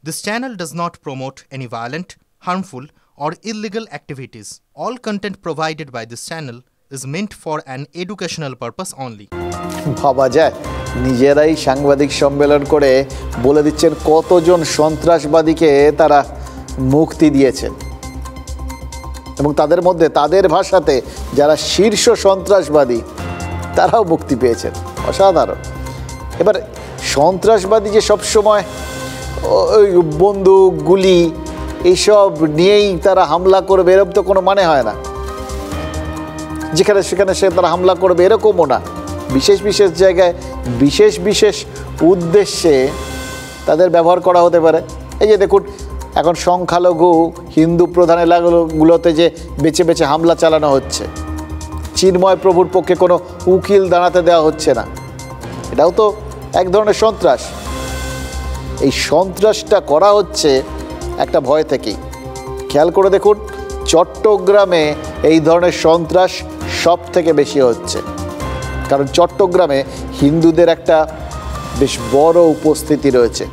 This channel does not promote any violent, harmful, or illegal activities. All content provided by this channel is meant for an educational purpose only. ভাবা যায় নিজেরাই সাংবাদিক সম্মেলন করে বলে দিচ্ছেন কতজন সন্ত্রাসবাদীকে তারা মুক্তি দিয়েছেন এবং তাদের মধ্যে তাদের ভাষাতে যারা শীর্ষ সন্ত্রাসবাদী তারাও মুক্তি পেয়েছেন। অসাধারণ। এবার সন্ত্রাসবাদী যে সবসময় ওই বন্দুক গুলি এইসব নিয়েই তারা হামলা করবে এরকম তো কোনো মানে হয় না। যেখানে সেখানে সে তারা হামলা করবে এরকমও না। বিশেষ বিশেষ জায়গায় বিশেষ বিশেষ উদ্দেশ্যে তাদের ব্যবহার করা হতে পারে। এই যে দেখুন এখন সংখ্যালঘু হিন্দু প্রধান এলাকাগুলোতে যে বেছে বেছে হামলা চালানো হচ্ছে, চিন্ময় প্রভুর পক্ষে কোনো উকিল দাঁড়াতে দেওয়া হচ্ছে না, এটাও তো এক ধরনের সন্ত্রাস। এই সন্ত্রাসটা করা হচ্ছে একটা ভয় থেকেই। খেয়াল করে দেখুন চট্টগ্রামে এই ধরনের সন্ত্রাস সব থেকে বেশি হচ্ছে, কারণ চট্টগ্রামে হিন্দুদের একটা বেশ বড় উপস্থিতি রয়েছে।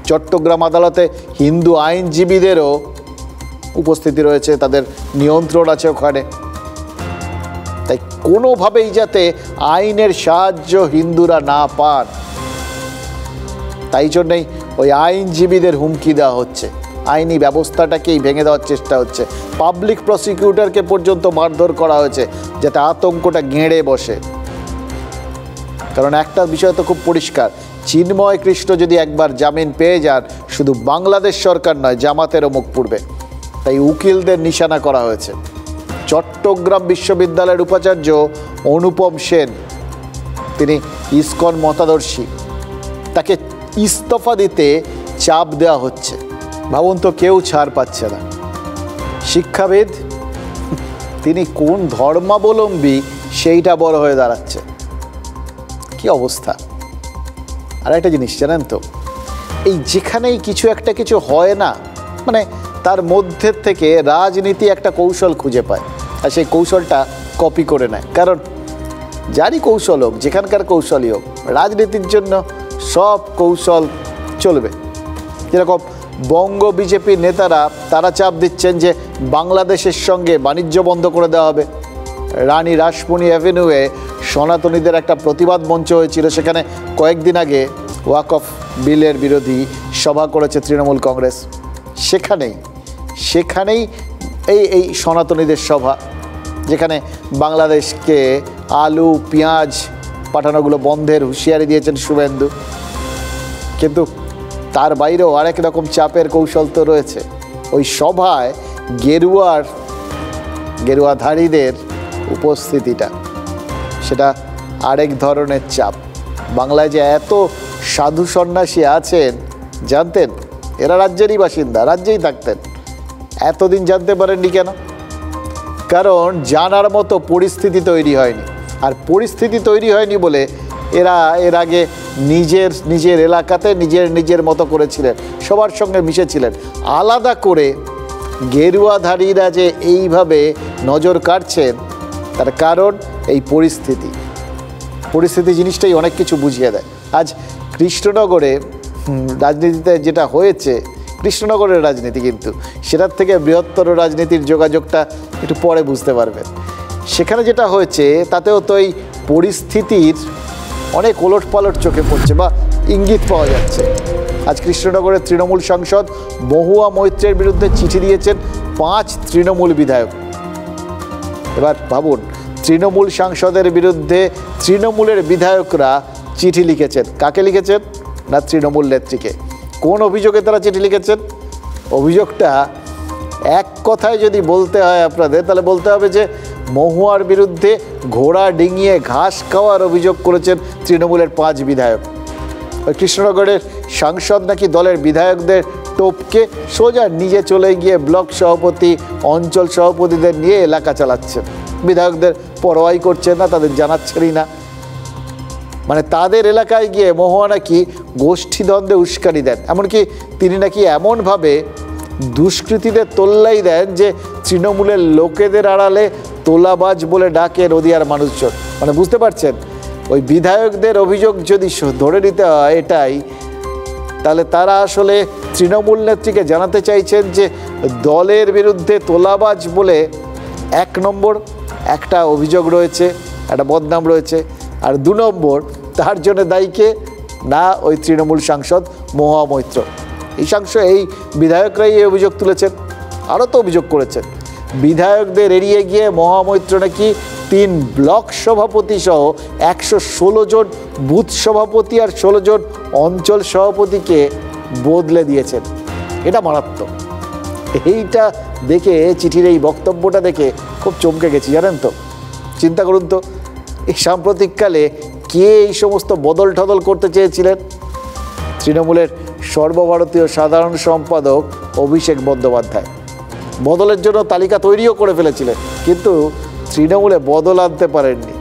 চট্টগ্রাম আদালতে হিন্দু আইনজীবীদেরও উপস্থিতি রয়েছে, তাদের নিয়ন্ত্রণ আছে ওখানে। তাই কোনোভাবেই যাতে আইনের সাহায্য হিন্দুরা না পান, তাই জন্যই ওই আইনজীবীদের হুমকি দেওয়া হচ্ছে, আইনি ব্যবস্থাটাকেই ভেঙে দেওয়ার চেষ্টা হচ্ছে। পাবলিক প্রসিকিউটরকে পর্যন্ত মারধর করা হয়েছে যাতে আতঙ্কটা গেঁড়ে বসে। কারণ একটা বিষয় তো খুব পরিষ্কার, চিন্ময় কৃষ্ণ যদি একবার জামিন পেয়ে যান শুধু বাংলাদেশ সরকার নয় জামাতেরও মুখ পুড়বে। তাই উকিলদের নিশানা করা হয়েছে। চট্টগ্রাম বিশ্ববিদ্যালয়ের উপাচার্য অনুপম সেন, তিনি ইসকন মতাদর্শী, তাকে ইস্তফা দিতে চাপ দেওয়া হচ্ছে। ভাবুন তো, কেউ ছাড় পাচ্ছে না। শিক্ষাবিদ, তিনি কোন ধর্মাবলম্বী সেইটা বড় হয়ে দাঁড়াচ্ছে। কি অবস্থা। আর একটা জিনিস জানেন তো, এই যেখানেই কিছু হয় না, মানে তার মধ্যে থেকে রাজনীতি একটা কৌশল খুঁজে পায় আর সেই কৌশলটা কপি করে নেয়। কারণ যারই কৌশল হোক, যেখানকার কৌশলই হোক, রাজনীতির জন্য সব কৌশল চলবে। যেরকম বঙ্গ বিজেপির নেতারা তারা চাপ দিচ্ছেন যে বাংলাদেশের সঙ্গে বাণিজ্য বন্ধ করে দেওয়া হবে। রানী রাসমণি অ্যাভিনিউয়ে সনাতনীদের একটা প্রতিবাদ মঞ্চ হয়েছিল, সেখানে কয়েকদিন আগে ওয়াকফ বিলের বিরোধী সভা করেছে তৃণমূল কংগ্রেস। সেখানেই এই সনাতনীদের সভা, যেখানে বাংলাদেশকে আলু পেঁয়াজ পাঠানোগুলো বন্ধের হুঁশিয়ারি দিয়েছেন শুভেন্দু। কিন্তু তার বাইরেও আরেক রকম চাপের কৌশল তো রয়েছে। ওই সভায় গেরুয়াধারীদের উপস্থিতিটা, সেটা আরেক ধরনের চাপ। বাংলায় যে এত সাধু সন্ন্যাসী আছেন জানতেন? এরা রাজ্যেরই বাসিন্দা, রাজ্যেই থাকতেন, এতদিন জানতে পারেননি কেন? কারণ জানার মতো পরিস্থিতি তৈরি হয়নি। আর পরিস্থিতি তৈরি হয়নি বলে এরা এর আগে নিজের এলাকাতে নিজের মতো করেছিলেন, সবার সঙ্গে মিশেছিলেন। আলাদা করে গেরুয়াধারীরা যে এইভাবে নজর কাটছেন, তার কারণ এই পরিস্থিতি জিনিসটাই অনেক কিছু বুঝিয়ে দেয়। আজ কৃষ্ণনগরে রাজনীতিতে যেটা হয়েছে, কৃষ্ণনগরের রাজনীতি, কিন্তু সেটার থেকে বৃহত্তর রাজনীতির যোগাযোগটা একটু পরে বুঝতে পারবেন। সেখানে যেটা হয়েছে তাতেও তো এই পরিস্থিতির অনেক ওলটপালট চোখে পড়ছে বা ইঙ্গিত পাওয়া যাচ্ছে। আজ কৃষ্ণনগরের তৃণমূল সাংসদ মহুয়া মৈত্রের বিরুদ্ধে চিঠি দিয়েছেন 5 তৃণমূল বিধায়ক। এবার ভাবুন, তৃণমূল সাংসদের বিরুদ্ধে তৃণমূলের বিধায়করা চিঠি লিখেছেন। কাকে লিখেছেন? না, তৃণমূল নেত্রীকে। কোন অভিযোগে তারা চিঠি লিখেছেন? অভিযোগটা এক কথায় যদি বলতে হয় আপনাদের, তাহলে বলতে হবে যে মহুয়ার বিরুদ্ধে ঘোড়া ডিঙিয়ে ঘাস খাওয়ার অভিযোগ করেছেন তৃণমূলের 5 বিধায়ক। ওই কৃষ্ণনগরের সাংসদ নাকি দলের বিধায়কদের টপকে সোজা নিজে চলে গিয়ে ব্লক সভাপতি, অঞ্চল সভাপতিদের নিয়ে এলাকা চালাচ্ছেন। বিধায়কদের পরোয়াই করছেন না, তাদের জানাচ্ছেনই না। মানে তাদের এলাকায় গিয়ে মহুয়া নাকি গোষ্ঠীদ্বন্দ্বে উস্কানি দেন। এমনকি তিনি নাকি এমনভাবে দুষ্কৃতীদের তোল্লাই দেন যে তৃণমূলের লোকেদের আড়ালে তোলাবাজ বলে ডাকে নদিয়ার মানুষজন। মানে বুঝতে পারছেন, ওই বিধায়কদের অভিযোগ যদি ধরে নিতে হয় এটাই, তাহলে তারা আসলে তৃণমূল নেত্রীকে জানাতে চাইছেন যে দলের বিরুদ্ধে তোলাবাজ বলে 1 নম্বর একটা অভিযোগ রয়েছে, একটা বদনাম রয়েছে, আর 2 নম্বর তার জন্য দায়ীকে না ওই তৃণমূল সাংসদ মহুয়া মৈত্র। এই বিধায়করাই এই অভিযোগ তুলেছেন, আরও তো অভিযোগ করেছেন বিধায়কদের এড়িয়ে গিয়ে মহুয়া মৈত্র নাকি 3 ব্লক সভাপতি সহ 116 জন বুথ সভাপতি আর 16 জন অঞ্চল সভাপতিকে বদলে দিয়েছেন। এটা মারাত্মক। এইটা দেখে, চিঠির এই বক্তব্যটা দেখে খুব চমকে গেছি, জানেন তো। চিন্তা করুন তো, এই সাম্প্রতিককালে কে এই সমস্ত বদল টদল করতে চেয়েছিলেন? তৃণমূলের সর্বভারতীয় সাধারণ সম্পাদক অভিষেক বন্দ্যোপাধ্যায় বদলের জন্য তালিকা তৈরিও করে ফেলেছিলেন, কিন্তু তৃণমূলে বদল আনতে পারেননি।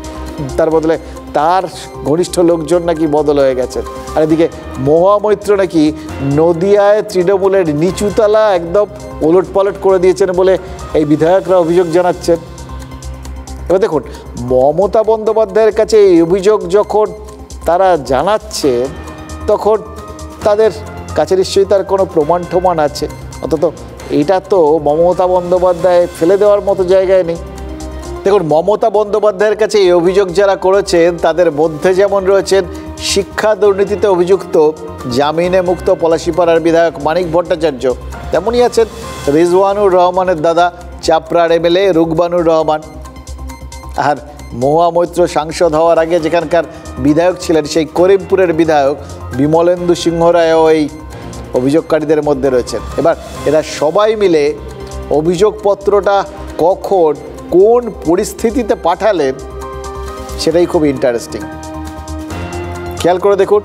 তার বদলে তার ঘনিষ্ঠ লোকজন নাকি বদল হয়ে গেছেন। আর এদিকে মহুয়া মৈত্র নাকি নদিয়ায় তৃণমূলের নিচুতলা একদম ওলটপালট করে দিয়েছেন বলে এই বিধায়করা অভিযোগ জানাচ্ছেন। এবার দেখুন, মমতা বন্দ্যোপাধ্যায়ের কাছে এই অভিযোগ যখন তারা জানাচ্ছেন, তখন তাদের কাছে নিশ্চয়ই তার কোনো প্রমাণ ঠমান আছে। অন্তত এটা তো মমতা বন্দ্যোপাধ্যায় ফেলে দেওয়ার মতো জায়গায় নেই। দেখুন, মমতা বন্দ্যোপাধ্যায়ের কাছে এই অভিযোগ যারা করেছেন তাদের মধ্যে যেমন রয়েছেন শিক্ষা দুর্নীতিতে অভিযুক্ত জামিনে মুক্ত পলাশীপাড়ার বিধায়ক মানিক ভট্টাচার্য, তেমনই আছেন রিজওয়ানুর রহমানের দাদা চাপড়ার এমএলএ রুকবানুর রহমান। আর মহুয়া মৈত্র সাংসদ হওয়ার আগে যেখানকার বিধায়ক ছিলেন সেই করিমপুরের বিধায়ক বিমলেন্দু সিংহ রায়ও এই অভিযোগকারীদের মধ্যে রয়েছেন। এবার এরা সবাই মিলে অভিযোগপত্রটা কখন কোন পরিস্থিতিতে পাঠালেন সেটাই খুব ইন্টারেস্টিং। খেয়াল করে দেখুন,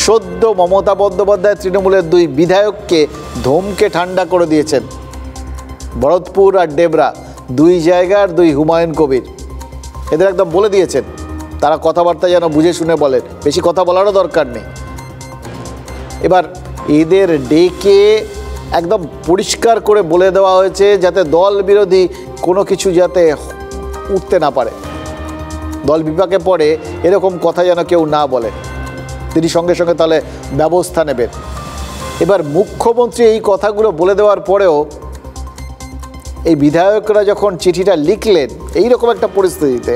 সদ্য মমতা বন্দ্যোপাধ্যায় তৃণমূলের 2 বিধায়ককে ধমকে ঠান্ডা করে দিয়েছেন। ভরতপুর আর ডেবরা 2 জায়গার 2 হুমায়ুন কবির, এদের একদম বলে দিয়েছেন তারা কথাবার্তা যেন বুঝে শুনে বলেন, বেশি কথা বলারও দরকার নেই। এবার এদের ডেকে একদম পরিষ্কার করে বলে দেওয়া হয়েছে যাতে দল বিরোধী কোনো কিছু যাতে উঠতে না পারে, দল বিপাকে পড়ে এরকম কথা যেন কেউ না বলে, তিনি সঙ্গে সঙ্গে তাহলে ব্যবস্থা নেবেন। এবার মুখ্যমন্ত্রী এই কথাগুলো বলে দেওয়ার পরেও এই বিধায়করা যখন চিঠিটা লিখলেন এই রকম একটা পরিস্থিতিতে,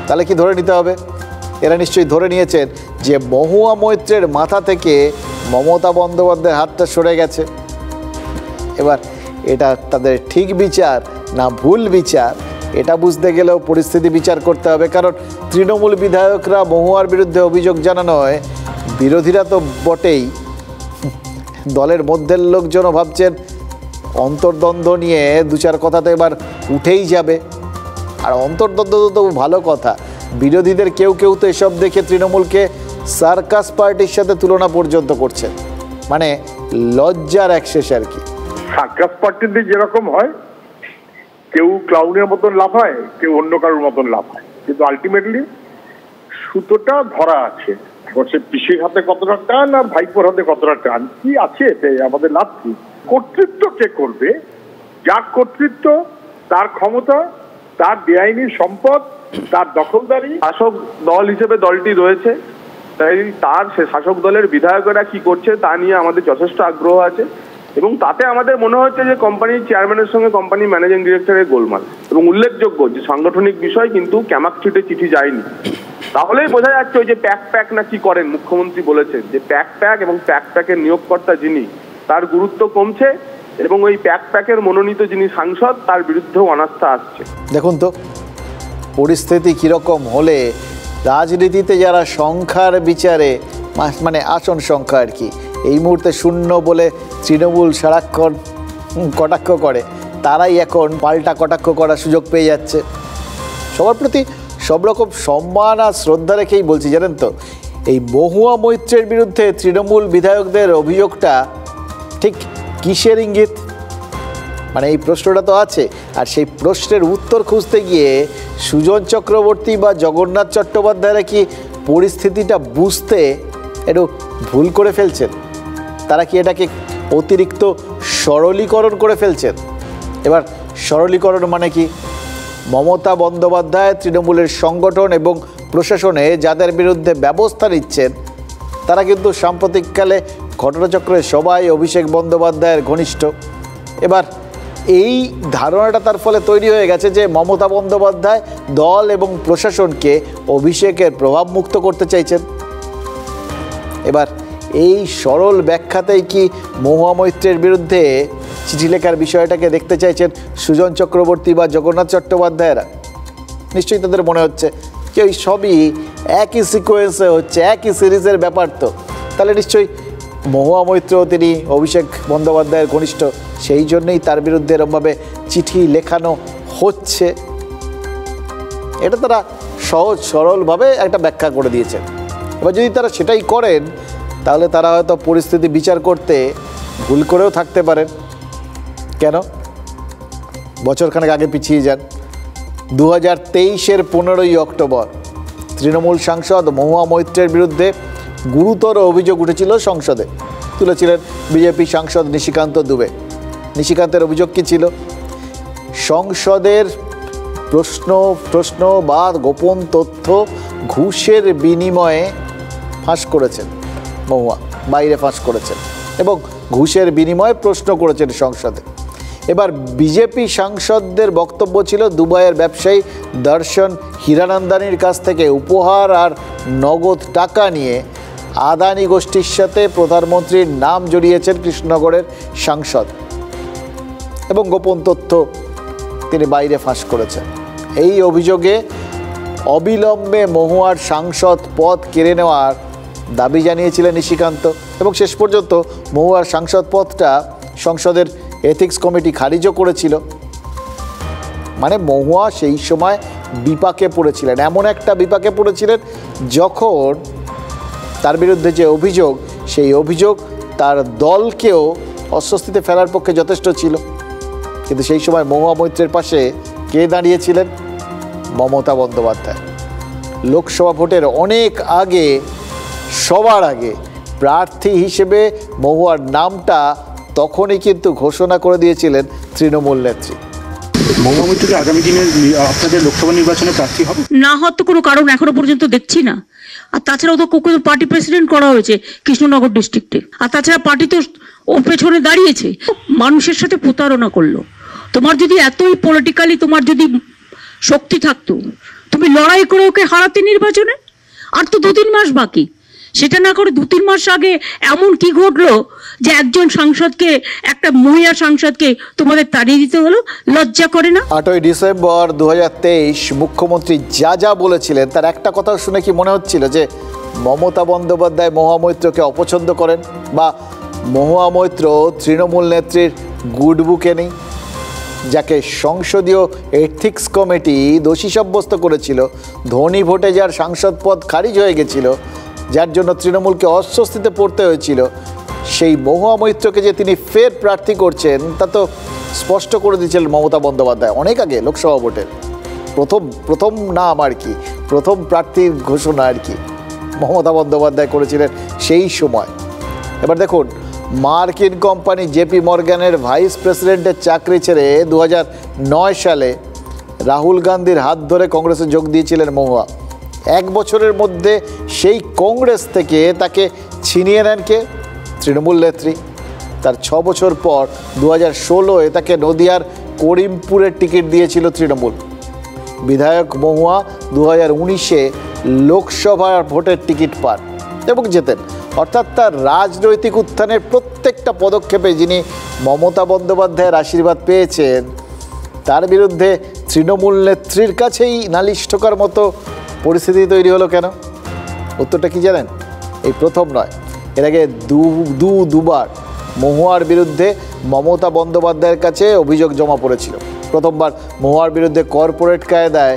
তাহলে কি ধরে নিতে হবে? এরা নিশ্চয়ই ধরে নিয়েছেন যে মহুয়া মৈত্রের মাথা থেকে মমতা বন্দ্যোপাধ্যায়ের হাতটা সরে গেছে। এবার এটা তাদের ঠিক বিচার না ভুল বিচার, এটা বুঝতে গেলেও পরিস্থিতি বিচার করতে হবে। কারণ তৃণমূল বিধায়করা মহুয়ার বিরুদ্ধে অভিযোগ জানানোয় বিরোধীরা তো বটেই, দলের মধ্যের লোকজনও ভাবছেন অন্তর্দ্বন্দ্ব নিয়ে 2-4 কথা তো এবার উঠেই যাবে। আর অন্তর্দ্বন্দ্ব তো ভালো কথা, বিরোধীদের কেউ কেউ তো এসব দেখে তৃণমূলকে সার্কাস পার্টির সাথে তুলনা পর্যন্ত করছে, মানে লজ্জার এক শেষ আর কি। সার্কাস পার্টিতে যেরকম হয়, কেউ ক্লাউনের মতন লাফায়, কেউ অন্য কারোর মতন লাফায়, কিন্তু আলটিমেটলি সুতোটা ধরা আছে। সে পিসির হাতে কতটা টান আর ভাইপোর হাতে কতটা টান কি আছে, এতে আমাদের লাভ কি? কর্তৃত্ব কে করবে? যার কর্তৃত্ব, তার ক্ষমতা, তার বেআইনি সম্পদ, তার দখলদারি। শাসক দল হিসেবে দলটি রয়েছে, তাই তার সে শাসক দলের বিধায়কেরা কি করছে তা নিয়ে আমাদের যথেষ্ট আগ্রহ আছে, এবং তাতে আমাদের মনে হচ্ছে যে কোম্পানির চেয়ারম্যানের সঙ্গে কোম্পানির ম্যানেজিং ডিরেক্টরের গোলমাল। এবং উল্লেখযোগ্য যে সাংগঠনিক বিষয় কিন্তু ক্যামাকচিটে চিঠি যায়নি, তাহলেই বোঝা যাচ্ছে ওই যে প্যাক না কি করেন মুখ্যমন্ত্রী বলেছেন যে প্যাক এবং প্যাকের নিয়োগকর্তা যিনি, তার গুরুত্ব কমছে, এবং ওই প্যাকের মনোনীত যিনি সাংসদ তার বিরুদ্ধেও অনাস্থা আসছে। দেখুন তো পরিস্থিতি কীরকম হলে রাজনীতিতে যারা সংখ্যার বিচারে, মানে আসন সংখ্যা আর কি, এই মুহূর্তে শূন্য বলে তৃণমূল সারাক্ষণ কটাক্ষ করে, তারাই এখন পাল্টা কটাক্ষ করার সুযোগ পেয়ে যাচ্ছে। সবার প্রতি সব রকম সম্মান আর শ্রদ্ধা রেখেই বলছি, জানেন তো, এই মহুয়া মৈত্রের বিরুদ্ধে তৃণমূল বিধায়কদের অভিযোগটা ঠিক কিসের ইঙ্গিত? মানে এই প্রশ্নটা তো আছে, আর সেই প্রশ্নের উত্তর খুঁজতে গিয়ে সুজন চক্রবর্তী বা জগন্নাথ চট্টোপাধ্যায়রা কি পরিস্থিতিটা বুঝতে একটু ভুল করে ফেলছেন? তারা কি এটাকে অতিরিক্ত সরলীকরণ করে ফেলছেন? এবার সরলীকরণ মানে কি? মমতা বন্দ্যোপাধ্যায় তৃণমূলের সংগঠন এবং প্রশাসনে যাদের বিরুদ্ধে ব্যবস্থা নিচ্ছেন তারা কিন্তু সাম্প্রতিককালে ঘটনাচক্রে সবাই অভিষেক বন্দ্যোপাধ্যায়ের ঘনিষ্ঠ। এবার এই ধারণাটা তার ফলে তৈরি হয়ে গেছে যে মমতা বন্দ্যোপাধ্যায় দল এবং প্রশাসনকে অভিষেকের প্রভাবমুক্ত করতে চাইছেন। এবার এই সরল ব্যাখ্যাতেই কি মহুয়া মৈত্রের বিরুদ্ধে চিঠি লেখার বিষয়টাকে দেখতে চাইছেন সুজন চক্রবর্তী বা জগন্নাথ চট্টোপাধ্যায়রা? নিশ্চয়ই তাদের মনে হচ্ছে যে ওই সবই একই সিকোয়েন্সে হচ্ছে, একই সিরিজের ব্যাপার। তো তাহলে নিশ্চয়ই মহুয়া মৈত্র তিনি অভিষেক বন্দ্যোপাধ্যায়ের ঘনিষ্ঠ, সেই জন্যই তার বিরুদ্ধে এরকমভাবে চিঠি লেখানো হচ্ছে। এটা তারা সহজ সরলভাবে একটা ব্যাখ্যা করে দিয়েছেন। এবার যদি তারা সেটাই করেন তাহলে তারা হয়তো পরিস্থিতি বিচার করতে ভুল করেও থাকতে পারেন। কেন? বছরখানেক আগে পিছিয়ে যান। 2023-এর 15ই অক্টোবর তৃণমূল সাংসদ মহুয়া মৈত্রের বিরুদ্ধে গুরুতর অভিযোগ উঠেছিল সংসদে। তুলেছিলেন বিজেপি সাংসদ নিশিকান্ত দুবে। নিশিকান্তের অভিযোগ কী ছিল? সংসদের প্রশ্ন বা গোপন তথ্য ঘুষের বিনিময়ে ফাঁস করেছেন মহুয়া, বাইরে ফাঁস করেছেন এবং ঘুষের বিনিময়ে প্রশ্ন করেছেন সংসদে। এবার বিজেপি সাংসদদের বক্তব্য ছিল দুবাইয়ের ব্যবসায়ী দর্শন হীরানন্দানির কাছ থেকে উপহার আর নগদ টাকা নিয়ে আদানি গোষ্ঠীর সাথে প্রধানমন্ত্রীর নাম জড়িয়েছেন কৃষ্ণনগরের সাংসদ এবং গোপন তথ্য তিনি বাইরে ফাঁস করেছেন। এই অভিযোগে অবিলম্বে মহুয়ার সাংসদ পদ কেড়ে নেওয়ার দাবি জানিয়েছিলেন নিশিকান্ত এবং শেষ পর্যন্ত মহুয়ার সাংসদ পদটা সংসদের এথিক্স কমিটি খারিজও করেছিল। মানে মহুয়া সেই সময় বিপাকে পড়েছিলেন, এমন একটা বিপাকে পড়েছিলেন যখন তার বিরুদ্ধে যে অভিযোগ, সেই অভিযোগ তার দলকেও অস্বস্তিতে ফেলার পক্ষে যথেষ্ট ছিল। কিন্তু সেই সময় মহুয়া মৈত্রের পাশে কে দাঁড়িয়েছিলেন? মমতা বন্দ্যোপাধ্যায়। লোকসভা ভোটের অনেক আগে, সবার আগে প্রার্থী হিসেবে মহুয়ার নামটা তখনই কিন্তু ঘোষণা করে দিয়েছিলেন তৃণমূল নেত্রী। মহুয়া মৈত্র কি আগামী দিনে আপনাদের লোকসভা নির্বাচনে প্রার্থী হবে? না হওয়ার তো কোনো কারণ এখনো পর্যন্ত দেখছি না। আর তাছাড়াও তো কোকো পার্টি প্রেসিডেন্ট করা হয়েছে কৃষ্ণনগর ডিস্ট্রিক্টে। আর তাছাড়া পার্টি তো ওর পেছনে দাঁড়িয়েছে, মানুষের সাথে প্রতারণা করলো। তোমার যদি এতই পলিটিক্যালি তোমার যদি শক্তি থাকতো, তুমি লড়াই করে ওকে হারাতে নির্বাচনে। আর তো 2-3 মাস বাকি, সেটা না করে 2-3 মাস আগে এমন কি ঘটলো যে একজন সাংসদকে, একটা মহিলা সাংসদকে তোমাদের তাড়িয়ে দিতে হলো? লজ্জা করে না? 8ই ডিসেম্বর 2023 মুখ্যমন্ত্রী যা যা বলেছিলেন তার একটা কথা শুনে কি মনে হচ্ছিল যে মমতা বন্দ্যোপাধ্যায় মহুয়া মৈত্রকে অপছন্দ করেন বা মহুয়া মৈত্র তৃণমূল নেত্রীর গুড বুকে নেই? যাকে সংসদীয় এথিক্স কমিটি দোষী সাব্যস্ত করেছিল, ধনী ভোটে যার সাংসদ পদ খারিজ হয়ে গেছিল, যার জন্য তৃণমূলকে অস্বস্তিতে পড়তে হয়েছিল, সেই মহুয়া মৈত্রকে যে তিনি ফের প্রার্থী করছেন তা তো স্পষ্ট করে দিয়েছিলেন মমতা বন্দ্যোপাধ্যায় অনেক আগে লোকসভা ভোটের প্রথম নাম আর কি, প্রথম প্রার্থীর ঘোষণা আর কি মমতা বন্দ্যোপাধ্যায় করেছিলেন সেই সময়। এবার দেখুন, মার্কিন কোম্পানি জেপি মর্গানের ভাইস প্রেসিডেন্টের চাকরি ছেড়ে 2009 সালে রাহুল গান্ধীর হাত ধরে কংগ্রেসে যোগ দিয়েছিলেন মহুয়া। 1 বছরের মধ্যে সেই কংগ্রেস থেকে তাকে ছিনিয়ে নেন কে? তৃণমূল নেত্রী। তার 6 বছর পর 2016-এ তাকে নদিয়ার করিমপুরের টিকিট দিয়েছিল তৃণমূল। বিধায়ক মহুয়া 2019-এ লোকসভার ভোটের টিকিট পান এবং জেতেন। অর্থাৎ তার রাজনৈতিক উত্থানের প্রত্যেকটা পদক্ষেপে যিনি মমতা বন্দ্যোপাধ্যায়ের আশীর্বাদ পেয়েছেন, তার বিরুদ্ধে তৃণমূল নেত্রীর কাছেই নালিশ ঠোকার মতো পরিস্থিতি তৈরি হলো কেন? উত্তরটা কি জানেন? এই প্রথম নয়, এর আগে দুবার মহুয়ার বিরুদ্ধে মমতা বন্দ্যোপাধ্যায়ের কাছে অভিযোগ জমা পড়েছিল। প্রথমবার মহুয়ার বিরুদ্ধে কর্পোরেট কায়দায়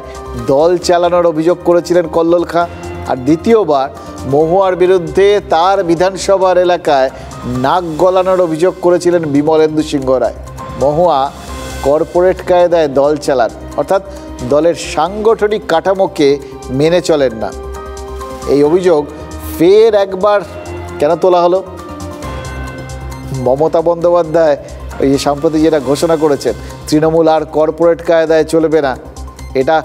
দল চালানোর অভিযোগ করেছিলেন কল্লোল খাঁ, আর দ্বিতীয়বার মহুয়ার বিরুদ্ধে তার বিধানসভার এলাকায় নাক গলানোর অভিযোগ করেছিলেন বিমলেন্দু সিংহ রায়। মহুয়া কর্পোরেট কায়দায় দল চালান, অর্থাৎ দলের সাংগঠনিক কাঠামোকে মেনে চলেন না। এই অভিযোগ ফের একবার কেন তোলা হলো? মমতা বন্দ্যোপাধ্যায় এই সম্প্রতি যেটা ঘোষণা করেছেন তৃণমূল আর কর্পোরেট কায়দায় চলবে না, এটা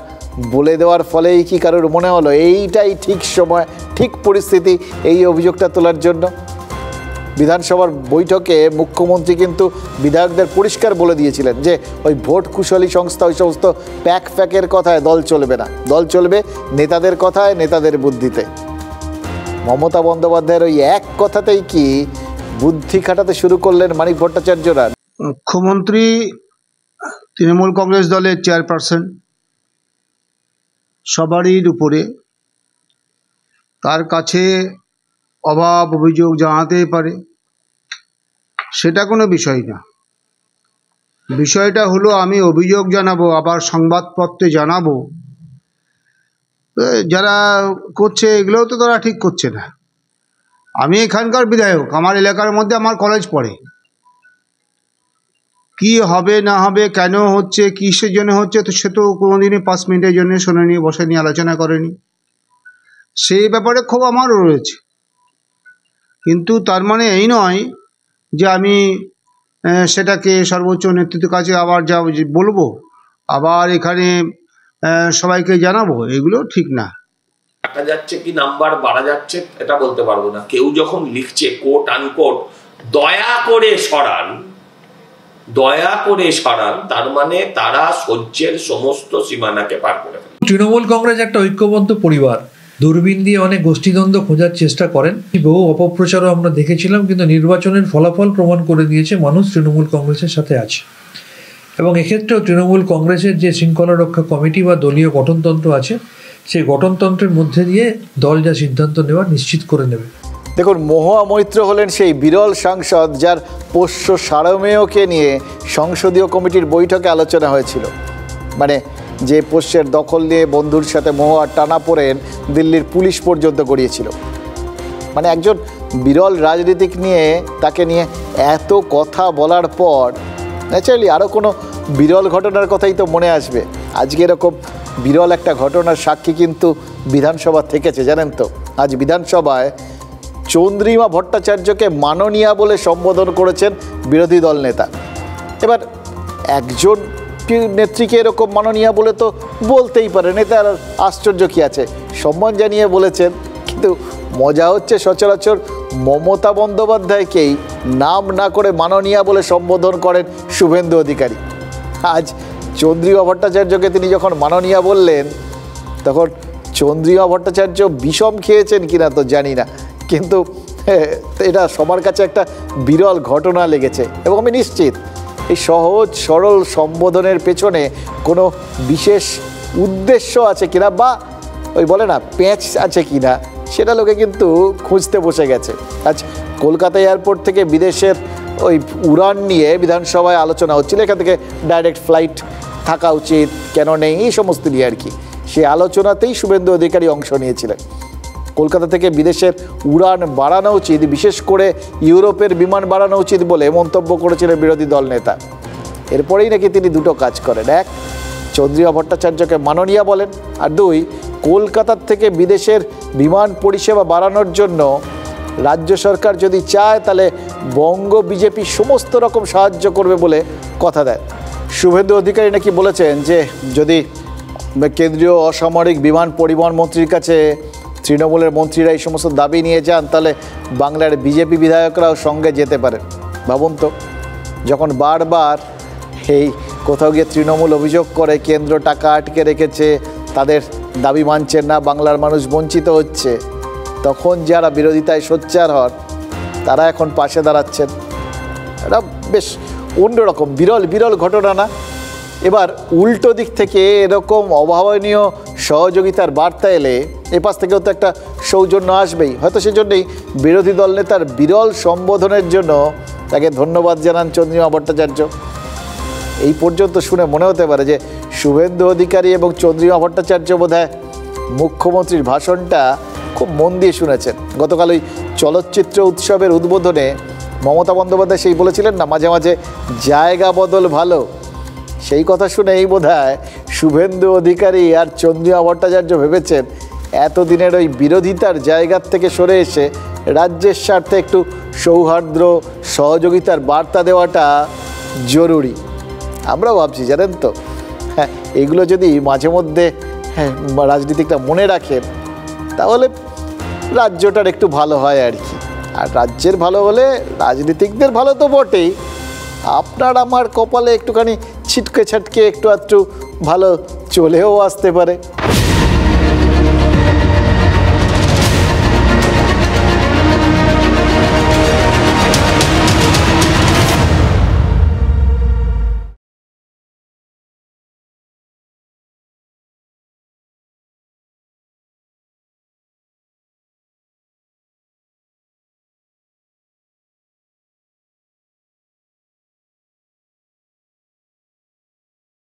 বলে দেওয়ার ফলেই কি কারোর মনে হলো এইটাই ঠিক সময়, ঠিক পরিস্থিতি এই অভিযোগটা তোলার জন্য? বিধানসভার বৈঠকে মুখ্যমন্ত্রী কিন্তু বিধায়কদের পরিষ্কার বলে দিয়েছিলেন যে ওই ভোট কুশলী সংস্থা, ওই সমস্ত প্যাকের কথায় দল চলবে না, দল চলবে নেতাদের কথায়, নেতাদের বুদ্ধিতে। মমতা বন্দ্যোপাধ্যায়ের ওই এক কথাতেই কি বুদ্ধি খাটাতে শুরু করলেন মানিক ভট্টাচার্যরা? মুখ্যমন্ত্রী তৃণমূল কংগ্রেস দলের চেয়ারপারসন, সবারই উপরে, তার কাছে অভাব অভিযোগ জানাতেই পারে, সেটা কোনো বিষয় না। বিষয়টা হলো আমি অভিযোগ জানাবো, আবার সংবাদপত্রে জানাবো, যারা করছে এগুলোও তো তারা ঠিক করছে না। আমি এখানকার বিধায়ক, আমার এলাকার মধ্যে আমার কলেজ পড়ে, কি হবে না হবে, কেন হচ্ছে, কিসের জন্য হচ্ছে, তো সে তো কোনোদিনই 5 মিনিটের জন্য শোনেনি, বসেনি, আলোচনা করেনি। সেই ব্যাপারে খুব আমারও রয়েছে, কিন্তু তার মানে এই নয় যে আমি সেটাকে সর্বোচ্চ নেতৃত্বের কাছে আবার যা বলবো, আবার এখানে সবাইকে জানাবো, এগুলো ঠিক না। কাটা যাচ্ছে কি নাম্বার বাড়া যাচ্ছে এটা বলতে পারবো না। কেউ যখন লিখছে কোট আনকোট দয়া করে সরান, দয়া করে সরান, তার মানে তারা সহ্যের সমস্ত সীমানাকে পার করে ফেলে। তৃণমূল কংগ্রেস একটা ঐক্যবদ্ধ পরিবার, দূরবীন দিয়ে অনেক গোষ্ঠীদ্বন্দ্ব খোঁজার চেষ্টা করেন, বহু অপপ্রচারও আমরা দেখেছিলাম, কিন্তু নির্বাচনের ফলাফল প্রমাণ করে দিয়েছে মানুষ তৃণমূল কংগ্রেসের সাথে আছে। এবং এক্ষেত্রেও তৃণমূল কংগ্রেসের যে শৃঙ্খলা রক্ষা কমিটি বা দলীয় গঠনতন্ত্র আছে, সেই গঠনতন্ত্রের মধ্যে দিয়ে দল যা সিদ্ধান্ত নেওয়া নিশ্চিত করে নেবে। দেখুন, মহুয়া মৈত্র হলেন সেই বিরল সাংসদ যার পোষ্য সারমেয়কে নিয়ে সংসদীয় কমিটির বৈঠকে আলোচনা হয়েছিল। মানে যে পোষ্যের দখল নিয়ে বন্ধুর সাথে মহুয়ার টানাপোড়েন দিল্লির পুলিশ পর্যন্ত গড়িয়েছিল। মানে একজন বিরল রাজনীতিক নিয়ে, তাকে নিয়ে এত কথা বলার পর ন্যাচারালি আরও কোনো বিরল ঘটনার কথাই তো মনে আসবে। আজকে এরকম বিরল একটা ঘটনার সাক্ষী কিন্তু বিধানসভা থেকেছে, জানেন তো। আজ বিধানসভায় চন্দ্রিমা ভট্টাচার্যকে মাননীয়া বলে সম্বোধন করেছেন বিরোধী দল নেতা। এবার একজন নেত্রীকে এরকম মাননীয়া বলে তো বলতেই পারে, নেতার আশ্চর্য কী আছে, সম্মান জানিয়ে বলেছেন। কিন্তু মজা হচ্ছে সচরাচর মমতা বন্দ্যোপাধ্যায়কেই নাম না করে মাননীয়া বলে সম্বোধন করেন শুভেন্দু অধিকারী। আজ চন্দ্রিমা ভট্টাচার্যকে তিনি যখন মাননীয়া বললেন, তখন চন্দ্রিমা ভট্টাচার্য বিষম খেয়েছেন কিনা তো জানি না, কিন্তু এটা সবার কাছে একটা বিরল ঘটনা লেগেছে। এবং আমি নিশ্চিত এই সহজ সরল সম্বোধনের পেছনে কোনো বিশেষ উদ্দেশ্য আছে কিনা, বা ওই বলে না প্যাঁচ আছে কিনা, সেটা লোকে কিন্তু খুঁজতে বসে গেছে। আজ কলকাতা এয়ারপোর্ট থেকে বিদেশের ওই উড়ান নিয়ে বিধানসভায় আলোচনা হচ্ছিল, এখান থেকে ডাইরেক্ট ফ্লাইট থাকা উচিত, কেন নেই, এই সমস্ত নিয়ে আর কি। সেই আলোচনাতেই শুভেন্দু অধিকারী অংশ নিয়েছিলেন। কলকাতা থেকে বিদেশের উড়ান বাড়ানো উচিত, বিশেষ করে ইউরোপের বিমান বাড়ানো উচিত বলে মন্তব্য করেছিলেন বিরোধী দল নেতা। এরপরেই নাকি তিনি দুটো কাজ করেন, এক, চন্দ্রিমা ভট্টাচার্যকে মাননীয়া বলেন, আর দুই, কলকাতার থেকে বিদেশের বিমান পরিষেবা বাড়ানোর জন্য রাজ্য সরকার যদি চায় তাহলে বঙ্গ বিজেপি সমস্ত রকম সাহায্য করবে বলে কথা দেয়। শুভেন্দু অধিকারী নাকি বলেছেন যে যদি কেন্দ্রীয় অসামরিক বিমান পরিবহন মন্ত্রীর কাছে তৃণমূলের মন্ত্রীরা এই সমস্ত দাবি নিয়ে যান, তাহলে বাংলার বিজেপি বিধায়করাও সঙ্গে যেতে পারে। ভাবুন তো, যখন বারবার এই কোথাও গিয়ে তৃণমূল অভিযোগ করে কেন্দ্র টাকা আটকে রেখেছে, তাদের দাবি মানছেন না, বাংলার মানুষ বঞ্চিত হচ্ছে, তখন যারা বিরোধিতায় সোচ্চার হন তারা এখন পাশে দাঁড়াচ্ছেন। এটা বেশ অন্যরকম বিরল ঘটনা না? এবার উল্টো দিক থেকে এরকম অভাবনীয় সহযোগিতার বার্তা এলে এপাশ থেকেও তো একটা সৌজন্য আসবেই। হয়তো সেজন্যই বিরোধী দল নেতার বিরল সম্বোধনের জন্য তাকে ধন্যবাদ জানান চন্দ্রিমা ভট্টাচার্য। এই পর্যন্ত শুনে মনে হতে পারে যে শুভেন্দু অধিকারী এবং চন্দ্রিমা ভট্টাচার্য বোধহয় মুখ্যমন্ত্রীর ভাষণটা খুব মন দিয়ে শুনেছেন। গতকাল ওই চলচ্চিত্র উৎসবের উদ্বোধনে মমতা বন্দ্যোপাধ্যায় সেই বলেছিলেন না, মাঝে মাঝে জায়গা বদল ভালো, সেই কথা শুনেই বোধহয় শুভেন্দু অধিকারী আর চন্দ্রিমা ভট্টাচার্য ভেবেছেন এতদিনের ওই বিরোধিতার জায়গার থেকে সরে এসে রাজ্যের স্বার্থে একটু সৌহার্দ্য সহযোগিতার বার্তা দেওয়াটা জরুরি। আমরাও ভাবছি, জানেন তো, হ্যাঁ, এগুলো যদি মাঝে মধ্যে রাজনীতিকটা মনে রাখেন তাহলে রাজ্যটার একটু ভালো হয় আর কি। আর রাজ্যের ভালো হলে রাজনীতিকদের ভালো তো বটেই, আপনার আমার কপালে একটুখানি ছিটকে ছাটকে একটু আধটু ভালো চলেও আসতে পারে।